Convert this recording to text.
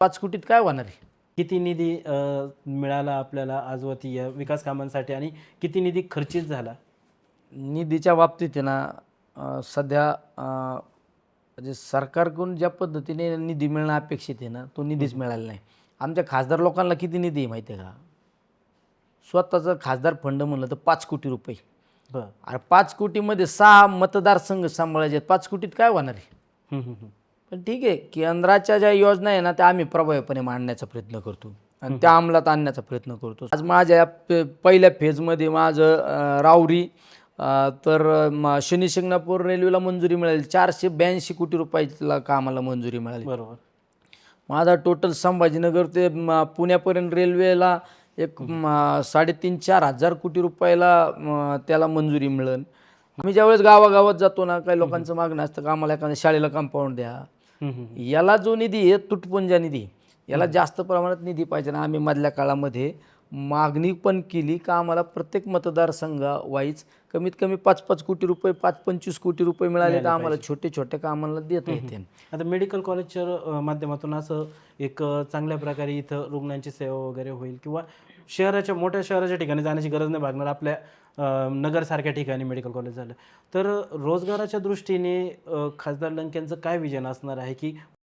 5 कोटीत काय होणार आहे? किती निधी मिळाला आपल्याला आजवरती या विकास कामांसाठी आणि किती निधी खर्चित झाला? निधीच्या बाबतीत आहे ना सध्या म्हणजे सरकारकडून ज्या पद्धतीने निधी मिळणं अपेक्षित आहे ना, तो निधीच मिळाला नाही. आमच्या खासदार लोकांना किती निधी आहे माहिती आहे का? स्वतःचा खासदार फंड म्हणलं तर 5 कोटी रुपये. बरं. अरे 5 कोटीमध्ये 6 मतदारसंघ सांभाळायचे आहेत. 5 कोटीत काय होणार आहे? हं, हं, हं. पण ठीक आहे, केंद्राच्या ज्या योजना आहे ना त्या आम्ही प्रभावीपणे मांडण्याचा प्रयत्न करतो आणि त्या अंमलात आणण्याचा प्रयत्न करतो. आज माझ्या या पहिल्या फेजमध्ये माझं राऊरी तर शनी शिंगणापूर रेल्वेला मंजुरी मिळाली. 482 कोटी रुपयाला कामाला मंजुरी मिळाली. बरोबर. माझा टोटल संभाजीनगर ते पुण्यापर्यंत रेल्वेला एक 3,500-4,000 हजार कोटी रुपयाला त्याला मंजुरी मिळेल. आम्ही ज्यावेळेस गावागावात जातो ना, काही लोकांचं मागणं असतं का आम्हाला एखाद्या शाळेला कंपाऊंड द्या. हं, हं. याला जो निधी आहे तुटपुंजा निधी, याला जास्त प्रमाणात निधी पाहिजे ना. आम्ही मधल्या काळामध्ये मागणी पण केली का आम्हाला प्रत्येक मतदारसंघा वाईज कमीत कमी 5-5 कोटी रुपये 5-25 कोटी रुपये मिळाले तर आम्हाला छोटे छोटे कामाला देता येते. आता मेडिकल कॉलेजच्या माध्यमातून असं एक चांगल्या प्रकारे इथं रुग्णांची सेवा वगैरे होईल किंवा मोठ्या शहराच्या ठिकाणी जाण्याची गरज नाही भागणार. आपल्या नगरसारख्या ठिकाणी मेडिकल कॉलेज झालं तर रोजगाराच्या दृष्टीने खासदार लंकेंचं काय विजन असणार आहे की